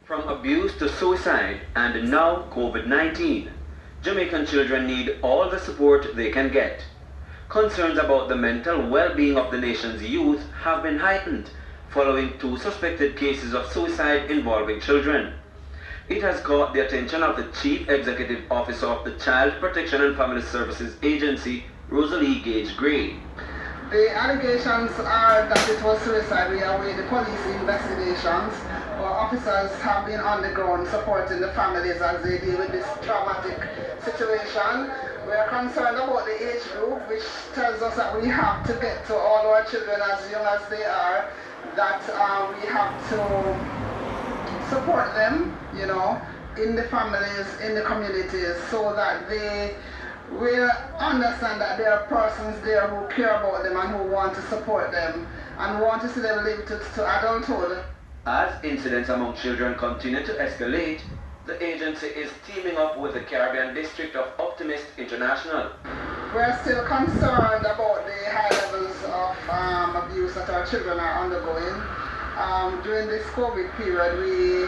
From abuse to suicide and now COVID-19, Jamaican children need all the support they can get. Concerns about the mental well-being of the nation's youth have been heightened following 2 suspected cases of suicide involving children. It has caught the attention of the Chief Executive Officer of the Child Protection and Family Services Agency, Rosalie Gage Gray. The allegations are that it was suicide. We await the police investigations. Our officers have been on the ground supporting the families as they deal with this traumatic situation. We are concerned about the age group, which tells us that we have to get to all our children as young as they are, that we have to support them, in the families, in the communities, so that they will understand that there are persons there who care about them and who want to support them and want to see them live to adulthood. As incidents among children continue to escalate, the agency is teaming up with the Caribbean District of Optimist International. We're still concerned about the high levels of abuse that our children are undergoing. During this COVID period, we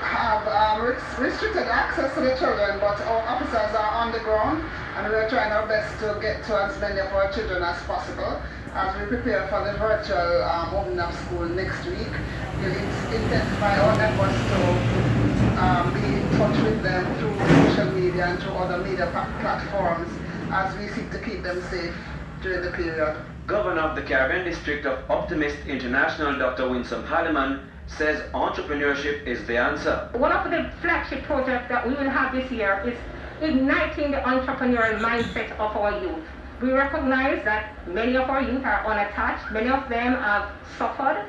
have restricted access to the children, but our officers are on the ground and we're trying our best to get to as many of our children as possible as we prepare for the virtual opening of school next week. We'll intensify our efforts to be in touch with them through social media and through other media platforms as we seek to keep them safe during the period. Governor of the Caribbean District of Optimist International, Dr. Winsome Halliman, says entrepreneurship is the answer. One of the flagship projects that we will have this year is igniting the entrepreneurial mindset of our youth. We recognize that many of our youth are unattached, many of them have suffered,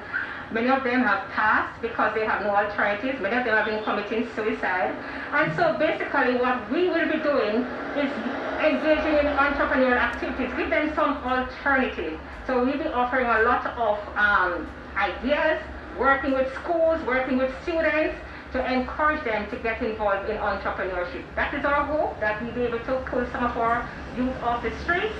many of them have passed because they have no alternatives, many of them have been committing suicide. And so basically what we will be doing is engaging in entrepreneurial activities, give them some alternative. So we'll be offering a lot of ideas, working with schools, working with students to encourage them to get involved in entrepreneurship. That is our hope, that we'll be able to pull some of our youth off the streets.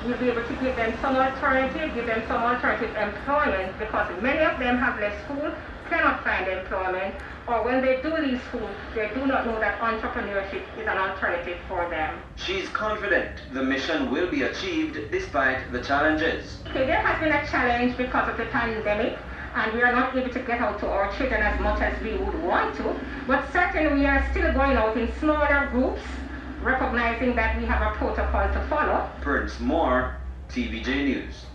We'll be able to give them some alternative, give them some alternative employment, because many of them have left school, cannot find employment, or when they do leave school, they do not know that entrepreneurship is an alternative for them. She's confident the mission will be achieved despite the challenges. Okay, there has been a challenge because of the pandemic, and we are not able to get out to our children as much as we would want to, but certainly we are still going out in smaller groups, recognizing that we have a protocol to follow. Prince Moore, TVJ News.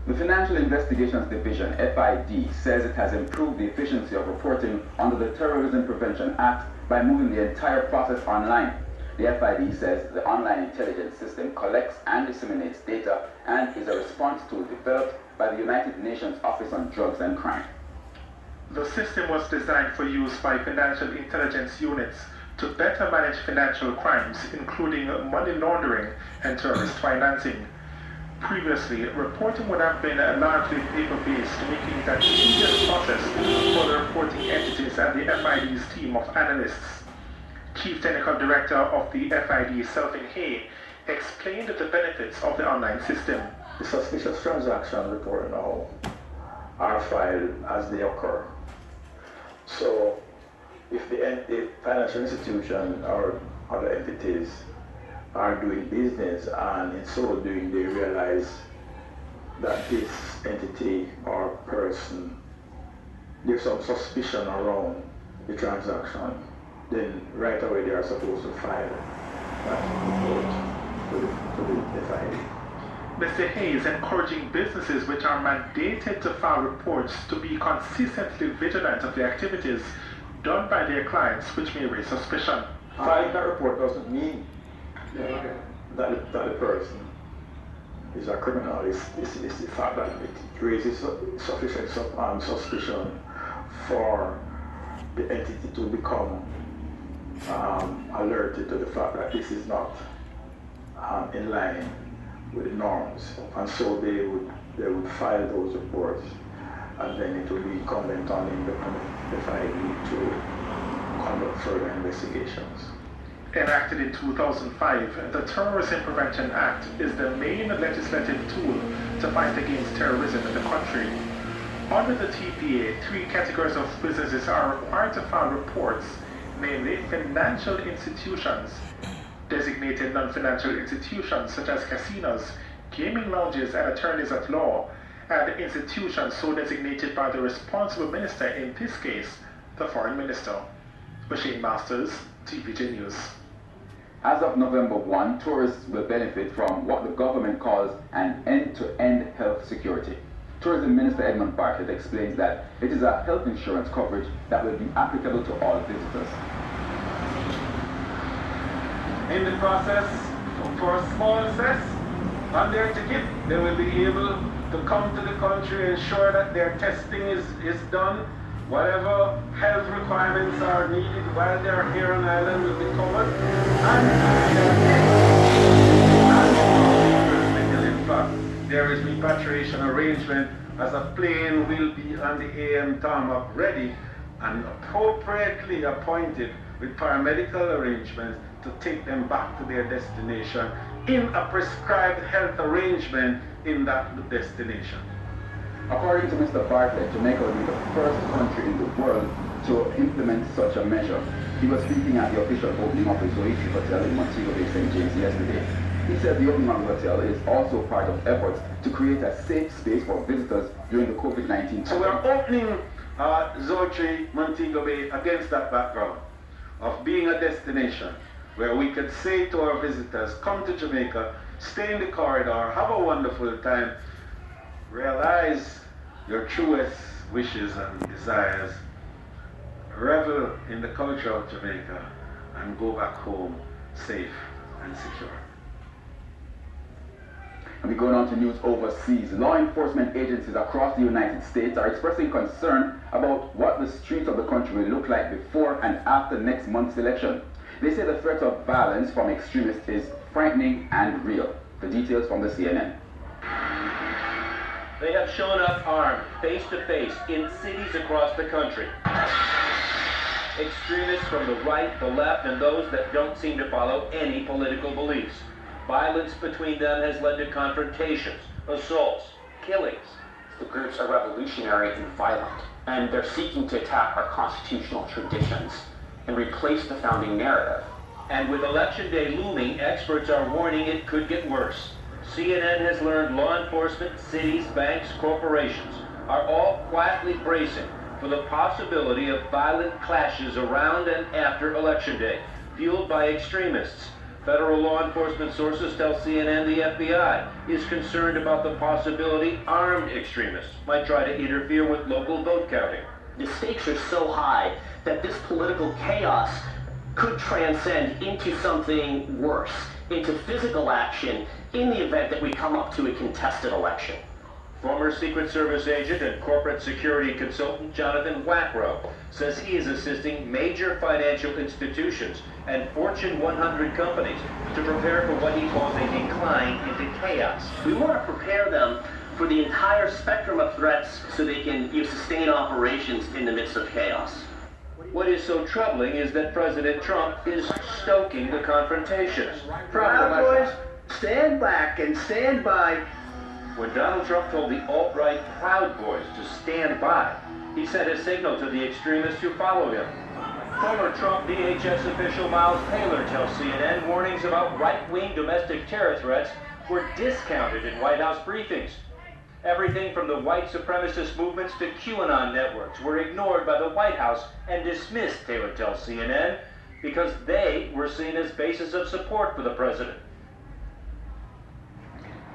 The Financial Investigations Division, FID, says it has improved the efficiency of reporting under the Terrorism Prevention Act by moving the entire process online. The FID says the online intelligence system collects and disseminates data and is a response tool developed by the United Nations Office on Drugs and Crime. The system was designed for use by financial intelligence units to better manage financial crimes, including money laundering and terrorist financing. Previously, reporting would have been largely paper-based, making it an easier process for the reporting entities and the FID's team of analysts. Chief Technical Director of the FID, Selvin Hay, explained the benefits of the online system. The suspicious transaction report now are filed as they occur. So if the financial institution or other entities are doing business and in so doing they realize that this entity or person, there's some suspicion around the transaction, then right away they are supposed to file that report to the FID. Mr. Hayes encouraging businesses which are mandated to file reports to be consistently vigilant of the activities done by their clients which may raise suspicion. Filing that report doesn't mean that the person is a criminal. It's the fact that it raises sufficient suspicion for the entity to become alerted to the fact that this is not in line with the norms, and so they would file those reports, and then it will be incumbent on the FID to conduct further investigations. Enacted in 2005, the Terrorism Prevention Act is the main legislative tool to fight against terrorism in the country. Under the TPA, 3 categories of businesses are required to file reports, namely financial institutions, designated non-financial institutions such as casinos, gaming lounges, and attorneys at law, and institutions so designated by the responsible minister, in this case, the Foreign Minister. Bashir Masters, TVJ News. As of November 1, tourists will benefit from what the government calls an end-to-end health security. Tourism Minister Edmund Bartlett explains that it is a health insurance coverage that will be applicable to all visitors. In the process, for a small cess on their ticket, they will be able to come to the country, ensure that their testing is done. Whatever health requirements are needed while they are here on island will be covered. And in fact, there is repatriation arrangement as a plane will be on the AM tarmac ready and appropriately appointed with paramedical arrangements to take them back to their destination in a prescribed health arrangement in that destination. According to Mr. Bartlett, Jamaica will be the first country in the world to implement such a measure. He was speaking at the official opening of the Zoete Hotel in Montego Bay, St. James yesterday. He said the opening of the hotel is also part of efforts to create a safe space for visitors during the COVID-19 pandemic. So we're opening Zoete Montego Bay against that background of being a destination where we could say to our visitors, come to Jamaica, stay in the corridor, have a wonderful time, realize your truest wishes and desires, revel in the culture of Jamaica, and go back home safe and secure. And we're going on to news overseas. Law enforcement agencies across the United States are expressing concern about what the streets of the country will look like before and after next month's election. They say the threat of violence from extremists is frightening and real. The details from the CNN. They have shown up armed, face to face, in cities across the country. Extremists from the right, the left, and those that don't seem to follow any political beliefs. Violence between them has led to confrontations, assaults, killings. The groups are revolutionary and violent, and they're seeking to attack our constitutional traditions and replace the founding narrative. And with Election Day looming, experts are warning it could get worse. CNN has learned law enforcement, cities, banks, corporations are all quietly bracing for the possibility of violent clashes around and after Election Day, fueled by extremists. Federal law enforcement sources tell CNN the FBI is concerned about the possibility armed extremists might try to interfere with local vote counting. The stakes are so high that this political chaos could transcend into something worse, into physical action in the event that we come up to a contested election. Former Secret Service agent and corporate security consultant Jonathan Wackrow says he is assisting major financial institutions and Fortune 100 companies to prepare for what he calls a decline into chaos. We want to prepare them for the entire spectrum of threats so they can sustain operations in the midst of chaos. What is so troubling is that President Trump is stoking the confrontations. Proud Boys, stand back and stand by. When Donald Trump told the alt-right Proud Boys to stand by, he sent a signal to the extremists who follow him. Former Trump DHS official Miles Taylor tells CNN warnings about right-wing domestic terror threats were discounted in White House briefings. Everything from the white supremacist movements to QAnon networks were ignored by the White House and dismissed, Taylor tells CNN, because they were seen as bases of support for the president.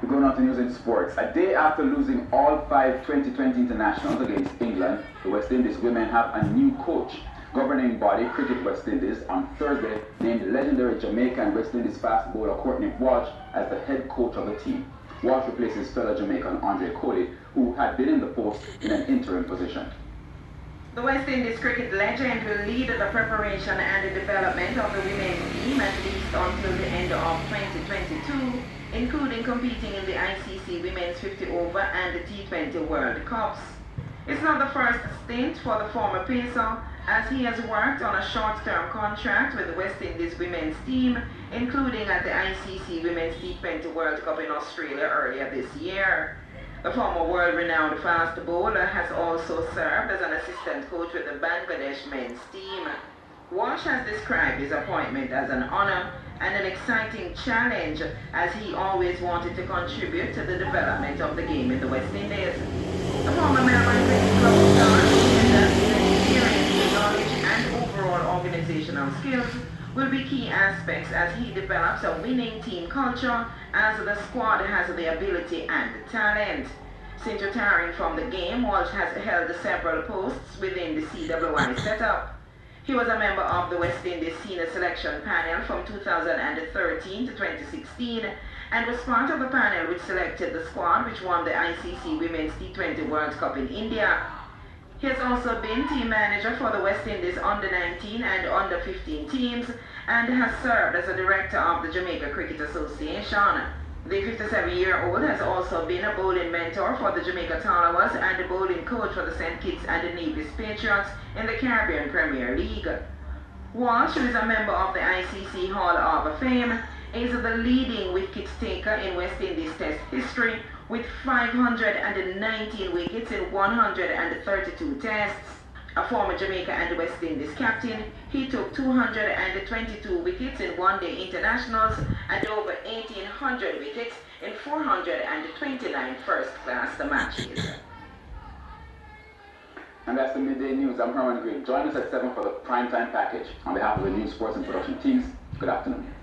We're going on to news in sports. A day after losing all 5 2020 internationals against England, the West Indies women have a new coach. Governing body Cricket West Indies on Thursday named legendary Jamaican West Indies fast bowler Courtney Walsh as the head coach of the team. Walsh replaces fellow Jamaican Andre Coley, who had been in the post in an interim position. The West Indies cricket legend will lead the preparation and the development of the women's team at least until the end of 2022, including competing in the ICC Women's 50 Over and the T20 World Cups. It's not the first stint for the former pacer, as he has worked on a short-term contract with the West Indies women's team, including at the ICC Women's T20 World Cup in Australia earlier this year. The former world-renowned fast bowler has also served as an assistant coach with the Bangladesh men's team. Walsh has described his appointment as an honor and an exciting challenge, as he always wanted to contribute to the development of the game in the West Indies. The former Melbourne Cricket Club star said that his experience, knowledge and overall organizational skills will be key aspects as he develops a winning team culture, as the squad has the ability and talent. Since retiring from the game, Walsh has held several posts within the CWI setup. He was a member of the West Indies senior selection panel from 2013 to 2016 and was part of the panel which selected the squad which won the ICC Women's T20 World Cup in India. He has also been team manager for the West Indies under-19 and under-15 teams and has served as a director of the Jamaica Cricket Association. The 57-year-old has also been a bowling mentor for the Jamaica Tallawahs and a bowling coach for the St. Kitts and the Nevis Patriots in the Caribbean Premier League. Walsh, who is a member of the ICC Hall of Fame, is the leading wicket taker in West Indies Test history with 519 wickets in 132 tests. A former Jamaica and West Indies captain, he took 222 wickets in one-day internationals and over 1,800 wickets in 429 first-class matches. And that's the Midday News. I'm Herman Green. Join us at 7 for the primetime package. On behalf of the News Sports and Production teams, good afternoon.